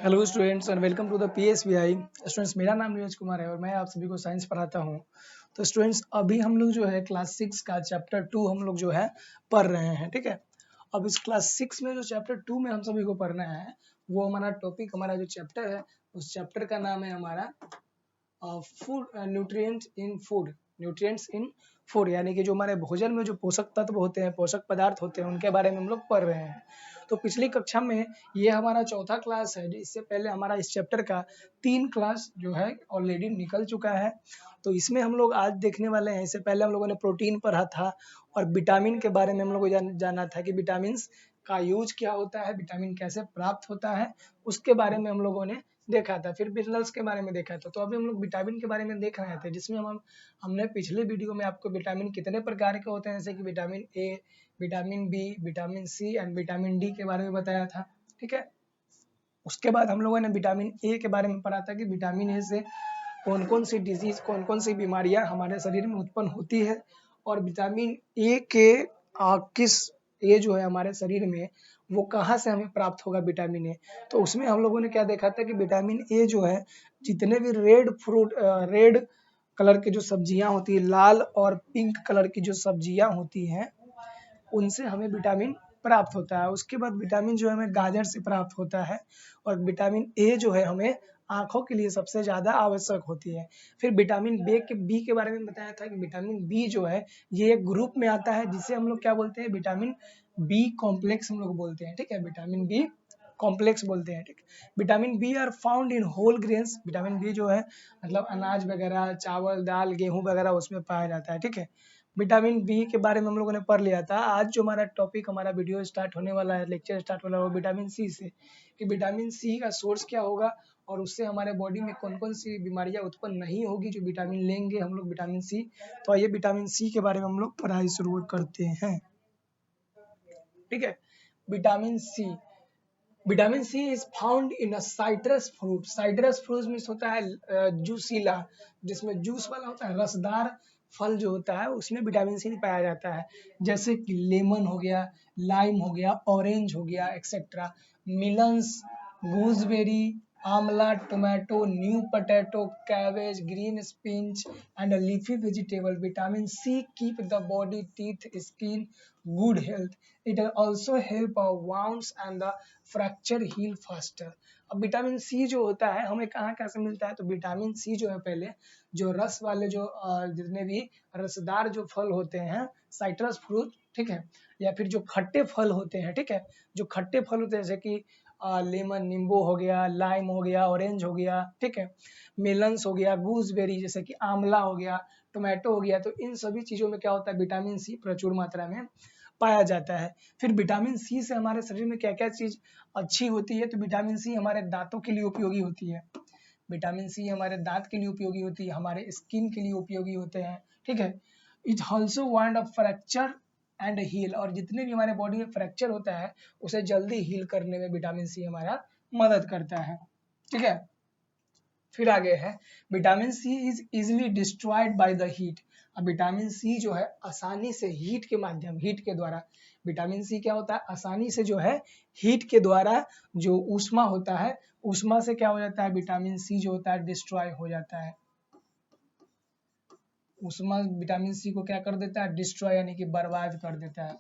Hello students and welcome to the PSBI. Students, मेरा नाम नीरज कुमार है और मैं आप सभी को साइंस पढ़ाता हूं। तो स्टूडेंट्स, अभी हम लोग जो है क्लास 6 का चैप्टर 2 हम लोग जो है पढ़ रहे हैं। ठीक है, अब इस क्लास 6 में जो चैप्टर 2 में हम सभी को पढ़ना है वो हमारा टॉपिक, हमारा जो चैप्टर है उस चैप्टर का नाम है हमारा फूड न्यूट्रिएंट्स इन फूड। न्यूट्रिएंट्स इन फूड यानी कि जो हमारे भोजन में जो पोषक तत्व होते हैं, पोषक पदार्थ होते हैं, उनके बारे में हम लोग पढ़ रहे हैं। तो पिछली कक्षा में ये हमारा चौथा क्लास है। इससे पहले हमारा इस चैप्टर का 3 क्लास जो है ऑलरेडी निकल चुका है। तो इसमें हम लोग आज देखने वाले हैं, इससे पहले हम लोगों ने प्रोटीन पढ़ा था और विटामिन के बारे में हम लोग को जाना था कि विटामिन का यूज क्या होता है, विटामिन कैसे प्राप्त होता है, उसके बारे में हम लोगों ने देखा था। फिर मिनरल्स के बारे में देखा था। तो अभी हम लोग विटामिन के बारे में देख रहे थे, जिसमें हमने पिछले वीडियो में आपको विटामिन कितने प्रकार के होते हैं, जैसे कि vitamin A, vitamin B, vitamin C and vitamin D के बारे में बताया था। ठीक है, उसके बाद हम लोगों ने विटामिन ए के बारे में पढ़ा था कि विटामिन ए से कौन कौन सी डिजीज, कौन कौन सी बीमारियां हमारे शरीर में उत्पन्न होती है, और विटामिन ए के किस ए जो है हमारे शरीर में वो कहाँ से हमें प्राप्त होगा विटामिन ए। तो उसमें हम लोगों ने क्या देखा था कि विटामिन ए जो है जितने भी रेड कलर की जो सब्जियां होती है, लाल और पिंक कलर की जो सब्जियां होती हैं, उनसे हमें विटामिन प्राप्त होता है। उसके बाद विटामिन जो है हमें गाजर से प्राप्त होता है, और विटामिन ए जो है हमें आंखों के लिए सबसे ज़्यादा आवश्यक होती है। फिर विटामिन बी के बारे में बताया था कि विटामिन बी जो है ये एक ग्रुप में आता है, जिसे हम लोग क्या बोलते हैं, विटामिन बी कॉम्प्लेक्स हम लोग बोलते हैं। ठीक है, विटामिन बी कॉम्प्लेक्स बोलते हैं। ठीक, vitamin B are found in whole grains. Vitamin B जो है मतलब अनाज वगैरह, चावल, दाल, गेहूं वगैरह उसमें पाया जाता है। ठीक है, विटामिन बी के बारे में हम लोगों ने पढ़ लिया था। आज जो हमारा टॉपिक, हमारा वीडियो स्टार्ट होने वाला है, लेक्चर स्टार्ट होने वाला है वो विटामिन सी से, कि विटामिन सी का सोर्स क्या होगा और उससे हमारे बॉडी में कौन कौन सी बीमारियां उत्पन्न नहीं होगी जो विटामिन लेंगे हम लोग, विटामिन सी। तो आइए विटामिन सी के बारे में हम लोग पढ़ाई शुरू करते हैं। ठीक है, vitamin C, vitamin C is found in a citrus fruit. Citrus fruit means होता है जूसीला, जिसमें जूस वाला होता है, रसदार फल जो होता है उसमें विटामिन सी पाया जाता है। जैसे कि लेमन हो गया, लाइम हो गया, ऑरेंज हो गया, etcetera. Melons, gooseberry, amla, tomato, new potato, cabbage, green spinach and leafy vegetable. Vitamin C keep the body, teeth, skin good health. It also help our wounds and the fracture heal faster. अब vitamin C जो होता है हमें कहाँ कहाँ से मिलता है, तो विटामिन सी जो है पहले जो रस वाले जो जितने भी रसदार जो फल होते हैं, साइट्रस फ्रूट, ठीक है, या फिर जो खट्टे फल होते हैं, ठीक है, जो खट्टे फल होते हैं जैसे कि लेमन, नींबू हो गया, लाइम हो गया, ऑरेंज हो गया, ठीक है, मेलन्स हो गया, गूसबेरी जैसे कि आंवला हो गया, टोमेटो हो गया। तो इन सभी चीज़ों में क्या होता है, विटामिन सी प्रचुर मात्रा में पाया जाता है। फिर विटामिन सी से हमारे शरीर में क्या क्या चीज अच्छी होती है, तो विटामिन सी हमारे दांतों के लिए उपयोगी होती है। विटामिन सी हमारे दांत के लिए उपयोगी होती है, हमारे स्किन के लिए उपयोगी होते हैं। ठीक है, it also want a fracture and heal, और जितने भी हमारे बॉडी में फ्रैक्चर होता है उसे जल्दी हील करने में विटामिन सी हमारा मदद करता है। ठीक है, फिर आगे है vitamin C is easily destroyed by the heat. अब विटामिन सी जो है आसानी से हीट के माध्यम, हीट के द्वारा, विटामिन सी क्या होता है, आसानी से जो है हीट के द्वारा जो ऊष्मा होता है, ऊष्मा से क्या हो जाता है, विटामिन सी जो होता है डिस्ट्रॉय हो जाता है। ऊष्मा विटामिन सी को क्या कर देता है, डिस्ट्रॉय यानी कि बर्बाद कर देता है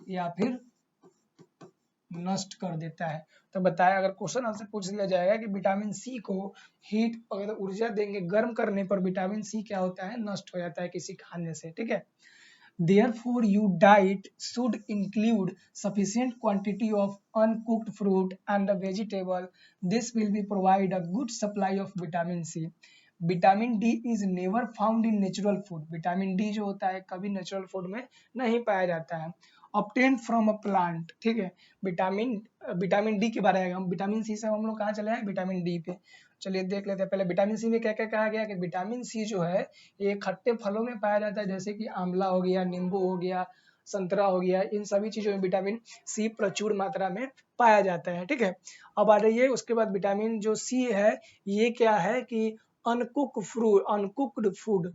या फिर नष्ट कर देता है। तो बताया, अगर क्वेश्चन आपसे पूछ लिया जाएगा कि विटामिन सी को हीट अगर ऊर्जा देंगे गर्म करने पर विटामिन सी क्या होता है, नष्ट हो जाता है किसी खाने से। ठीक है, therefore your diet should include sufficient quantity of uncooked fruit and vegetable. This will be provide a good supply of vitamin C. Vitamin D is never found in natural food. Vitamin D जो होता है कभी natural food में नहीं पाया जाता है। Obtain from a plant. ठीक है, विटामिन डी के बारे में, हम विटामिन सी से हम लोग कहाँ चले हैं, विटामिन डी पे। चलिए देख लेते हैं पहले विटामिन सी में क्या क्या कहा गया कि विटामिन सी जो है ये खट्टे फलों में पाया जाता है, जैसे कि आंवला हो गया, नींबू हो गया, संतरा हो गया। इन सभी चीजों में विटामिन सी प्रचुर मात्रा में पाया जाता है। ठीक है, अब आ रही है उसके बाद विटामिन जो सी है ये क्या है कि अनकुक्ड फूड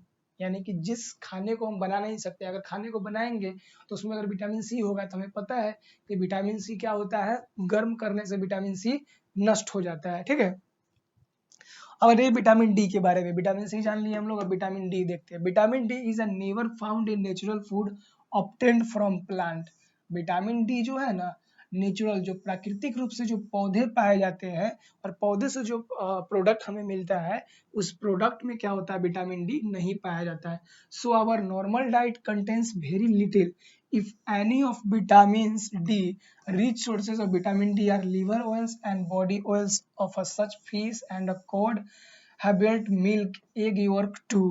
यानी कि जिस खाने को हम बना नहीं सकते, अगर खाने को बनाएंगे तो उसमें अगर विटामिन सी होगा तो हमें पता है कि विटामिन सी क्या होता है, गर्म करने से विटामिन सी नष्ट हो जाता है। ठीक है, और ये विटामिन डी के बारे में, विटामिन सी जान लिए हम लोग, अब विटामिन डी देखते हैं। Vitamin D is a never found in natural food obtained from plant. Vitamin D जो है ना, नेचुरल जो प्राकृतिक रूप से जो पौधे पाए जाते हैं और पौधे से जो प्रोडक्ट हमें मिलता है, उस प्रोडक्ट में क्या होता है, विटामिन डी नहीं पाया जाता है। So our normal diet contains very little if any of vitamins D. Rich sources of vitamin D are liver oils and body oils of a such fish and a cod, habit, milk, egg yolk too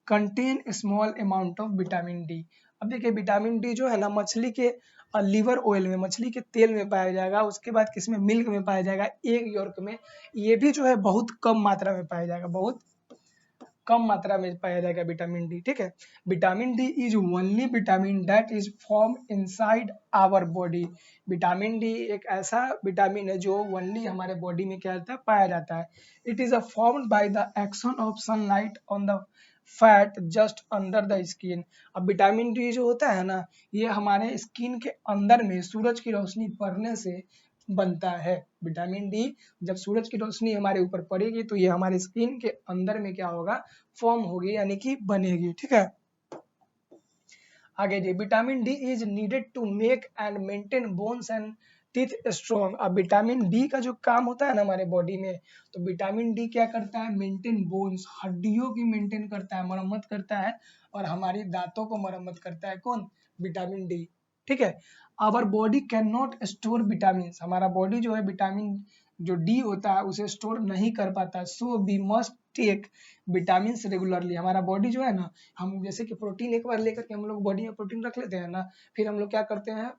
contain a small amount of vitamin D. अब देखिए vitamin D जो है ना, मछली के liver oil में, मछली के तेल में पाया जाएगा, उसके बाद किसमें, मिल्क में पाया जाएगा, एग यॉर्क में। ये भी जो है बहुत कम मात्रा में पाया जाएगा, बहुत कम मात्रा में पाया जाएगा विटामिन डी। ठीक है, vitamin D is only vitamin that is form inside our body. Vitamin D एक ऐसा विटामिन है जो ओनली हमारे बॉडी में क्या होता है, पाया जाता है। It is a formed by the action of sunlight on the fat just under the skin. अब विटामिन डी जो होता है ना, ये हमारे स्किन के अंदर में सूरज की रोशनी पड़ने से बनता है। विटामिन डी जब सूरज की रोशनी हमारे ऊपर पड़ेगी तो ये हमारे स्किन के अंदर में क्या होगा, फॉर्म होगी, यानी कि बनेगी। ठीक है, आगे जी, vitamin D is needed to make and maintain bones and teeth strong. अब विटामिन डी का जो काम होता है ना हमारे बॉडी में, तो विटामिन डी क्या करता है, मेंटेन बोन्स, हड्डियों की मेंटेन करता है, मरम्मत करता है, और हमारी दांतों को मरम्मत करता है। कौन, विटामिन डी। ठीक है, our body can not store vitamin, हमारा बॉडी जो है विटामिन जो डी होता है उसे स्टोर नहीं कर पाता। So we must take vitamin regularly. हमारा बॉडी जो है ना, हम जैसे कि प्रोटीन एक बार लेकर के हम लोग बॉडी में प्रोटीन रख लेते हैं ना, फिर हम लोग क्या करते हैं,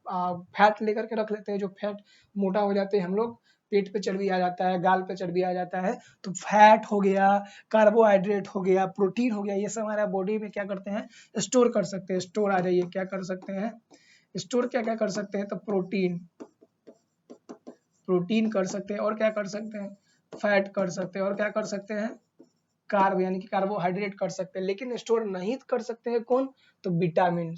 फैट लेकर के रख लेते हैं, जो फैट मोटा हो जाते हैं हम लोग, पेट पे चर्बी आ जाता है, गाल पे चर्बी आ जाता है, तो फैट हो गया, कार्बोहाइड्रेट हो गया, प्रोटीन हो गया, ये सब हमारा बॉडी में क्या करते हैं, स्टोर कर सकते हैं। स्टोर आ जाइए, क्या कर सकते हैं, स्टोर क्या क्या कर सकते हैं, तो प्रोटीन कर सकते हैं, और क्या कर सकते हैं, फैट कर सकते हैं, और क्या कर सकते हैं, कार्ब यानी कि कार्बोहाइड्रेट कर सकते हैं। लेकिन स्टोर नहीं कर सकते हैं कौन, तो विटामिन।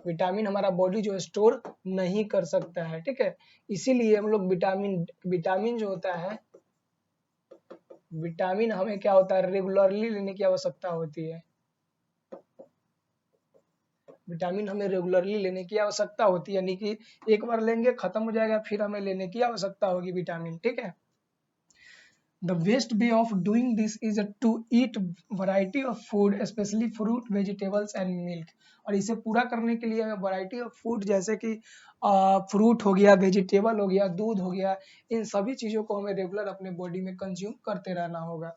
विटामिन हमारा बॉडी जो स्टोर नहीं कर सकता है। ठीक है, इसीलिए हम लोग विटामिन जो होता है, विटामिन हमें क्या होता है, रेगुलरली लेने की आवश्यकता होती है। विटामिन हमें रेगुलरली लेने की आवश्यकता होती है, यानी कि एक बार लेंगे खत्म हो जाएगा, फिर हमें लेने की आवश्यकता होगी विटामिन। ठीक है, The best way of doing this is to eat variety of food, especially fruit, vegetables and milk. और इसे पूरा करने के लिए हमें वैरायटी ऑफ फूड जैसे कि फ्रूट हो गया, वेजिटेबल हो गया, दूध हो गया, इन सभी चीज़ों को हमें रेगुलर अपने बॉडी में कंज्यूम करते रहना होगा।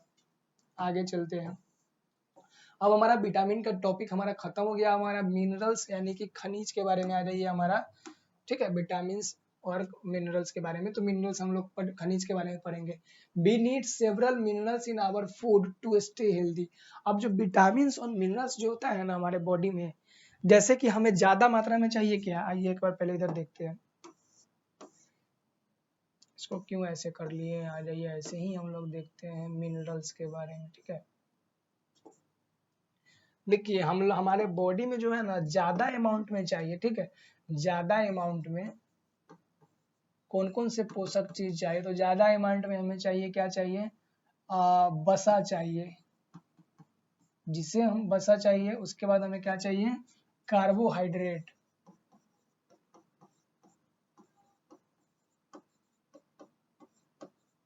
आगे चलते हैं। अब हमारा विटामिन का टॉपिक हमारा खत्म हो गया, हमारा मिनरल्स यानी कि खनिज के बारे में आ जाइए हमारा। ठीक है, विटामिन और मिनरल्स के बारे में, तो मिनरल्स हम लोग खनिज के बारे में पढ़ेंगे। We need several minerals in our food to stay healthy. अब जो विटामिन और मिनरल्स जो होता है ना हमारे बॉडी में, जैसे कि हमें ज्यादा मात्रा में चाहिए क्या, आइए एक बार पहले इधर देखते हैं, इसको क्यों ऐसे कर लिए, आ जाइए ऐसे ही हम लोग देखते हैं मिनरल्स के बारे में। ठीक है, देखिए हम हमारे बॉडी में जो है ना ज्यादा अमाउंट में चाहिए। ठीक है, ज्यादा अमाउंट में कौन कौन से पोषक चीज चाहिए, तो ज्यादा अमाउंट में हमें चाहिए, क्या चाहिए, वसा चाहिए, जिसे हम वसा चाहिए। उसके बाद हमें क्या चाहिए, कार्बोहाइड्रेट,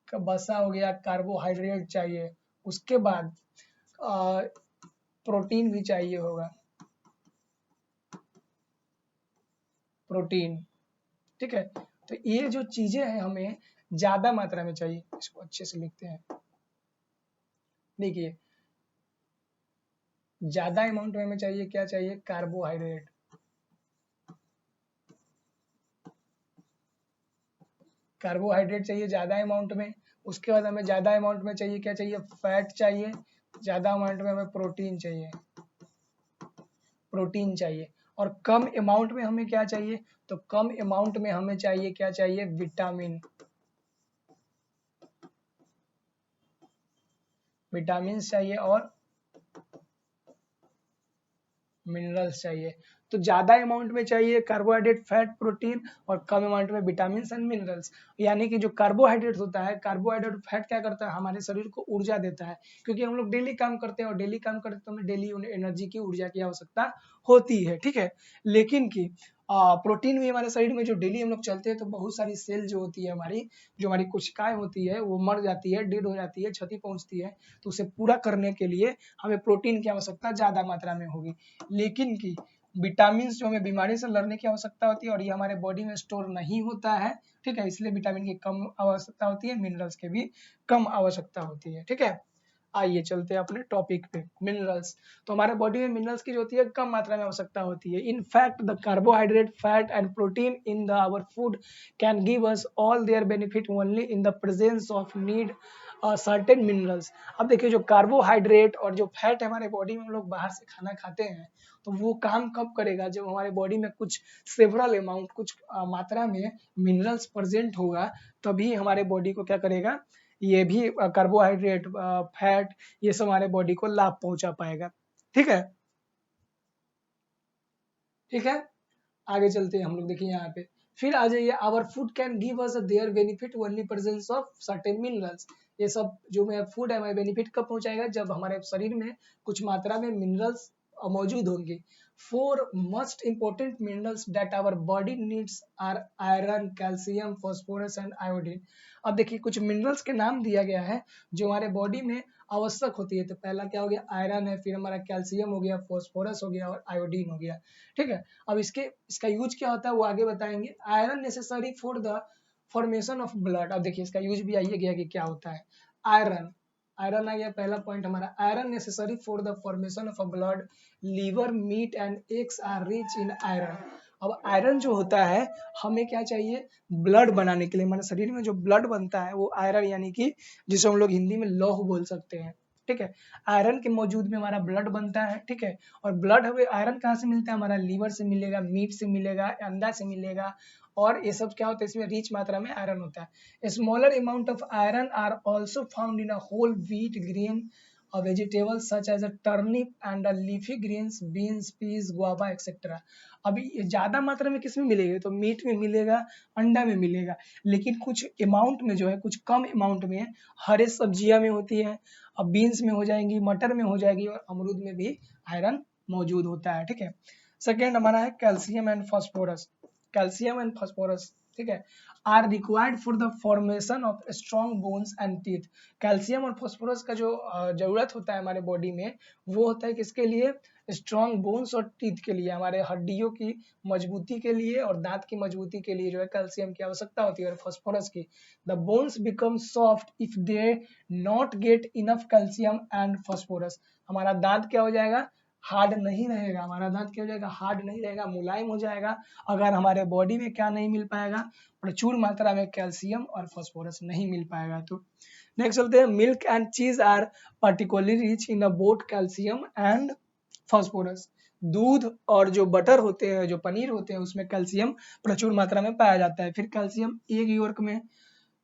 वसा हो गया, कार्बोहाइड्रेट चाहिए। उसके बाद प्रोटीन भी चाहिए होगा, प्रोटीन। ठीक है, तो ये जो चीजें हैं हमें ज्यादा मात्रा में चाहिए। इसको अच्छे से लिखते हैं, देखिए ज्यादा अमाउंट में हमें चाहिए, क्या चाहिए, कार्बोहाइड्रेट, कार्बोहाइड्रेट चाहिए ज्यादा अमाउंट में। उसके बाद हमें ज्यादा अमाउंट में चाहिए, क्या चाहिए, फैट चाहिए। ज्यादा अमाउंट में हमें प्रोटीन चाहिए, प्रोटीन चाहिए। और कम अमाउंट में हमें क्या चाहिए, तो कम अमाउंट में हमें चाहिए, क्या चाहिए, विटामिन, विटामिन चाहिए और मिनरल्स चाहिए। तो ज़्यादा अमाउंट में चाहिए कार्बोहाइड्रेट, फैट, प्रोटीन, और कम अमाउंट में विटामिन एंड मिनरल्स। यानी कि जो कार्बोहाइड्रेट होता है, कार्बोहाइड्रेट फैट क्या करता है, हमारे शरीर को ऊर्जा देता है, क्योंकि हम लोग डेली काम करते हैं और डेली काम करते हैं तो हमें डेली एनर्जी की, ऊर्जा की आवश्यकता होती है, ठीक है। लेकिन कि प्रोटीन भी हमारे शरीर में जो डेली हम लोग चलते हैं तो बहुत सारी सेल जो होती है हमारी, जो हमारी कोशिकाएं होती है वो मर जाती है, डेड हो जाती है, क्षति पहुंचती है, तो उसे पूरा करने के लिए हमें प्रोटीन की आवश्यकता ज्यादा मात्रा में होगी। लेकिन कि विटामिन जो हमें बीमारी से लड़ने की आवश्यकता होती है और ये हमारे बॉडी में स्टोर नहीं होता है, ठीक है, इसलिए विटामिन की कम आवश्यकता होती है, मिनरल्स की भी कम आवश्यकता होती है, ठीक है। आइए चलते हैं अपने टॉपिक पे, मिनरल्स। तो हमारे बॉडी में मिनरल्स की जो होती है कम मात्रा में आवश्यकता होती है। In fact the carbohydrate, fat and protein in the our food can give us all their benefit only in the presence of need certain minerals. अब देखिए, जो कार्बोहाइड्रेट और जो फैट है हमारे बॉडी में, हम लोग बाहर से खाना खाते हैं तो वो काम कब करेगा, जब हमारे बॉडी में कुछ सेवरल अमाउंट, कुछ मात्रा में मिनरल्स प्रेजेंट होगा, तभी हमारे बॉडी को क्या करेगा, ये भी कार्बोहाइड्रेट, फैट, ये सब हमारे बॉडी को लाभ पहुंचा पाएगा, ठीक है। ठीक है, आगे चलते हैं हम लोग। देखिए यहाँ पे फिर आ जाइए, our food can give us their benefit only presence of certain minerals. ये सब जो मैं फूड है हमें बेनिफिट कब पहुंचाएगा, जब हमारे शरीर में कुछ मात्रा में मिनरल्स मौजूद होंगे। Four must important minerals that our body needs are iron, calcium, phosphorus and iodine. अब देखिए कुछ मिनरल्स के नाम दिया गया है जो हमारे बॉडी में आवश्यक होती है। तो पहला क्या हो गया, आयरन है, फिर हमारा कैल्शियम हो गया, फास्फोरस हो गया और आयोडीन हो गया, ठीक है। अब इसका यूज क्या होता है वो आगे बताएंगे। Iron necessary for the formation of blood. अब देखिए इसका यूज भी आइए गया कि क्या होता है। आयरन, आयरन आ गया पहला पॉइंट हमारा। Iron necessary for the formation of a blood, liver, meat and eggs are rich in iron. अब आयरन जो होता है हमें क्या चाहिए, ब्लड बनाने के लिए। हमारे शरीर में जो ब्लड बनता है वो आयरन, यानी कि जिसे हम लोग हिंदी में लौह बोल सकते हैं, ठीक है। आयरन के मौजूद में हमारा ब्लड बनता है, ठीक है। और ब्लड हमें आयरन कहाँ से मिलता है, हमारा लीवर से मिलेगा, मीट से मिलेगा, अंडा से मिलेगा, और ये सब क्या होता है, इसमें रिच मात्रा में आयरन होता है। Smaller amount of iron are also found in a whole wheat grain vegetables such as a turnip and leafy greens, beans, peas, guava etcetera. अभी ये ज्यादा मात्रा में किस में मिलेगा, तो मीट में मिलेगा, अंडा में मिलेगा, लेकिन कुछ अमाउंट में जो है, कुछ कम अमाउंट में हरे सब्जियां में होती है। अब बीन्स में हो जाएंगी, मटर में हो जाएगी, और अमरूद में भी आयरन मौजूद होता है, ठीक है। सेकेंड हमारा है calcium and phosphorus. Calcium and phosphorus, ठीक है, are required for the formation of strong bones and teeth. Calcium और फास्फोरस का जो जरूरत होता है हमारे बॉडी में, वो होता है किसके लिए, स्ट्रॉन्ग बोन्स और टीथ के लिए, हमारे हड्डियों की मजबूती के लिए और दांत की मजबूती के लिए जो है कैल्शियम की आवश्यकता होती है, और फास्फोरस की। The bones become soft if they not get enough calcium and phosphorus. हमारा दांत क्या हो जाएगा, हार्ड नहीं रहेगा, हमारा दांत क्या हो जाएगा, हार्ड नहीं रहेगा, मुलायम हो जाएगा, अगर हमारे बॉडी में क्या नहीं मिल पाएगा, प्रचुर मात्रा में कैल्शियम और फास्फोरस नहीं मिल पाएगा। तो नेक्स्ट चलते हैं, milk and cheese are particularly rich in both calcium and phosphorus. दूध और जो बटर होते हैं, जो पनीर होते हैं, उसमें कैल्शियम प्रचुर मात्रा में पाया जाता है। फिर कैल्शियम एग योर्क में,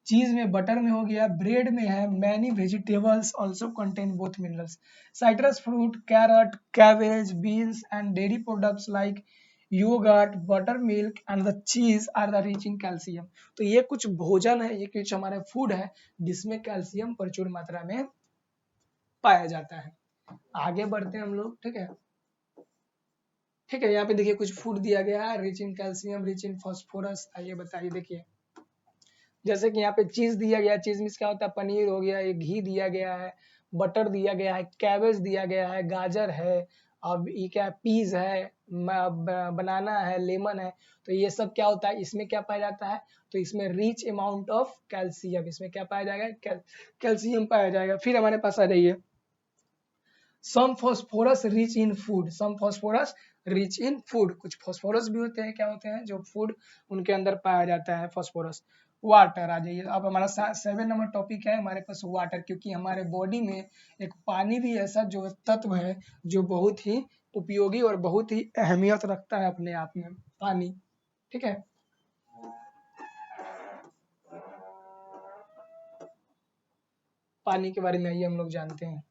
चीज में, बटर में हो गया, ब्रेड में है। Many vegetables also contain both minerals. Citrus fruit, carrot, cabbage, beans and dairy products like yoghurt, butter milk and the cheese are the rich in calcium. तो ये कुछ भोजन है, ये कुछ हमारे फूड है जिसमें कैल्शियम प्रचुर मात्रा में पाया जाता है। आगे बढ़ते हैं हम लोग, ठीक है। ठीक है, यहाँ पे देखिए कुछ फूड दिया गया है, rich in calcium, rich in phosphorus. आइए बताइए, देखिए जैसे कि यहाँ पे चीज दिया गया, चीज में क्या होता है, पनीर हो गया, ये घी दिया गया है, बटर दिया गया है, कैबेज दिया गया है, गाजर है, अब ये क्या, पीज है, बनाना है, लेमन है। तो ये सब क्या होता है, इसमें क्या पाया जाता है, तो इसमें रिच अमाउंट ऑफ कैल्शियम, इसमें क्या पाया जाएगा, कैल्शियम पाया जाएगा। फिर हमारे पास आ जाइए, some phosphorus rich in food, some phosphorus rich in food. कुछ फॉस्फोरस भी होते हैं, क्या होते हैं, जो फूड उनके अंदर पाया जाता है फॉस्फोरस। वाटर आ जाइए, अब हमारा 7 नंबर टॉपिक है हमारे पास वाटर, क्योंकि हमारे बॉडी में एक पानी भी ऐसा जो तत्व है जो बहुत ही उपयोगी और बहुत ही अहमियत रखता है अपने आप में, पानी, ठीक है। पानी के बारे में आइए हम लोग जानते हैं।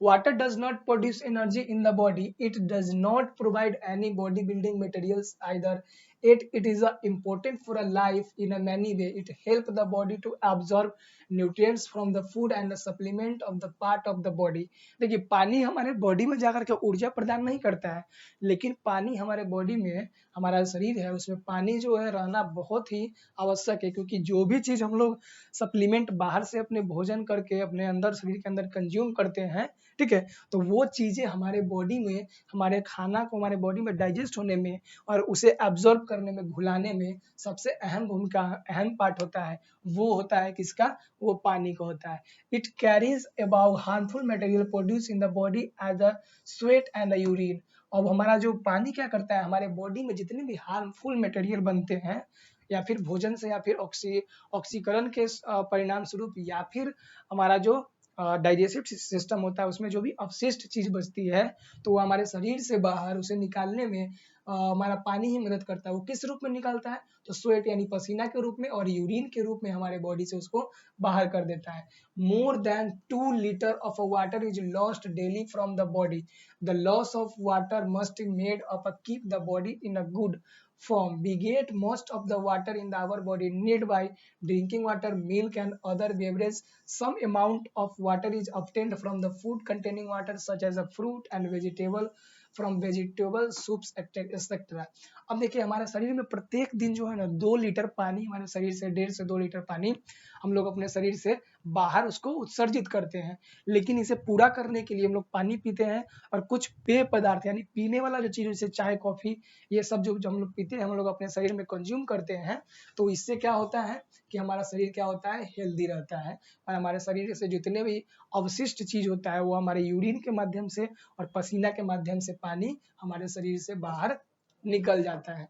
Water does not produce energy in the body. It does not provide any bodybuilding materials either. It is important for a life in a many way. It helps the body to absorb nutrients from the food and the supplement of the part of the body. देखिए पानी हमारे body में जाकर के ऊर्जा प्रदान नहीं करता है, लेकिन पानी हमारे बॉडी में, हमारा शरीर है उसमें पानी जो है रहना बहुत ही आवश्यक है, क्योंकि जो भी चीज़ हम लोग सप्लीमेंट बाहर से अपने भोजन करके अपने अंदर शरीर के अंदर कंज्यूम करते हैं, ठीक है, तो वो चीज़ें हमारे बॉडी में, हमारे खाना को हमारे बॉडी में डाइजेस्ट होने में और उसे एब्जॉर्ब करने में, घुलाने में सबसे अहम भूमिका, अहम पार्ट होता है, वो होता है किसका, वो पानी का होता है। It carries about harmful material produce in the body as a sweat and urine. अब हमारा जो पानी क्या करता है, हमारे बॉडी में जितने भी हार्मफुल मटेरियल बनते हैं या फिर भोजन से या फिर ऑक्सीकरण के परिणाम स्वरूप या फिर हमारा जो डाइजेस्टिव सिस्टम होता है उसमें जो भी अवशिष्ट चीज बचती है तो वो हमारे शरीर से बाहर उसे निकालने में हमारा पानी ही मदद करता है। वो किस रूप में निकालता है, तो स्वेट यानी पसीना के रूप में और यूरिन के रूप में हमारे बॉडी से उसको बाहर कर देता है। More than 2 litre of water is lost daily from the body. The loss of water must made up keep the body in a good form. We get most of the water in our body need by drinking water, milk and other beverages. Some amount of water is obtained from the food containing water such as a fruit and vegetable, from vegetable soups etc. अब देखिए हमारे शरीर में प्रत्येक दिन जो है ना 2 लीटर पानी हमारे शरीर से 1.5 से 2 लीटर पानी हम लोग अपने शरीर से बाहर उसको उत्सर्जित करते हैं, लेकिन इसे पूरा करने के लिए हम लोग पानी पीते हैं और कुछ पेय पदार्थ यानी पीने वाला जो चीज जैसे चाय कॉफी ये सब जो हम लोग पीते हैं हम लोग अपने शरीर में कंज्यूम करते हैं, तो इससे क्या होता है कि हमारा शरीर क्या होता है, हेल्दी रहता है और हमारे शरीर से जितने भी अवशिष्ट चीज होता है वो हमारे यूरिन के माध्यम से और पसीना के माध्यम से पानी हमारे शरीर से बाहर निकल जाता है।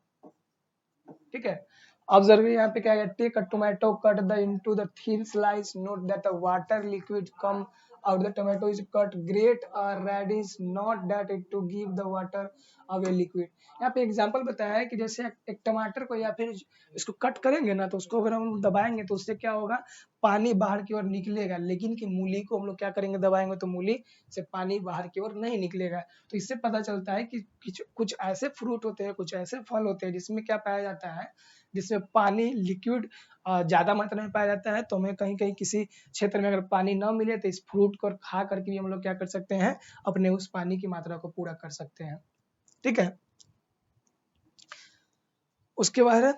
ठीक है, ऑब्जर्व यहाँ पे क्या है, take a tomato, cut the into the thin slice, note that the water liquid come out the tomato is cut, grate a radish, not that it to give the water away liquid। यहाँ पे example बताया है कि जैसे एक टमाटर को या फिर इसको कट करेंगे ना तो उसको अगर हम दबाएंगे तो उससे क्या होगा, पानी बाहर की ओर निकलेगा, लेकिन कि मूली को हम लोग क्या करेंगे, दबाएंगे तो मूली से पानी बाहर की ओर नहीं निकलेगा। तो इससे पता चलता है कि कुछ ऐसे फ्रूट होते हैं, कुछ ऐसे फल होते हैं जिसमें क्या पाया जाता है, जिसमें पानी लिक्विड ज्यादा मात्रा में पाया जाता है। तो हमें कहीं कहीं किसी क्षेत्र में अगर पानी न मिले तो इस फ्रूट को खा करके भी हम लोग क्या कर सकते हैं, अपने उस पानी की मात्रा को पूरा कर सकते हैं। ठीक है, उसके बाद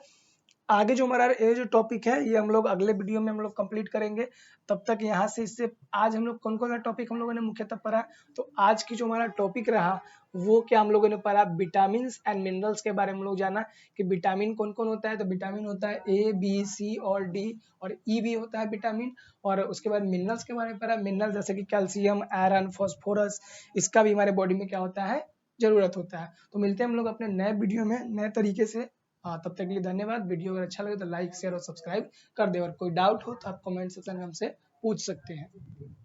आगे जो हमारा ये जो टॉपिक है ये हम लोग अगले वीडियो में हम लोग कंप्लीट करेंगे। तब तक यहाँ से इससे आज हम लोग कौन कौन सा टॉपिक हम लोगों ने मुख्यतः पढ़ा, तो आज की जो हमारा टॉपिक रहा वो क्या हम लोगों ने पढ़ा, विटामिन एंड मिनरल्स के बारे में हम लोग जाना कि विटामिन कौन कौन होता है। तो विटामिन होता है ए बी सी और डी और ई भी होता है विटामिन। और उसके बाद मिनरल्स के बारे में पढ़ा, मिनरल जैसे कि कैल्शियम, आयरन, फॉस्फोरस, इसका भी हमारे बॉडी में क्या होता है, जरूरत होता है। तो मिलते हैं हम लोग अपने नए वीडियो में नए तरीके से। तब तक के लिए धन्यवाद। वीडियो अगर अच्छा लगे तो लाइक शेयर और सब्सक्राइब कर दे और कोई डाउट हो तो आप कमेंट सेक्शन में हमसे पूछ सकते हैं।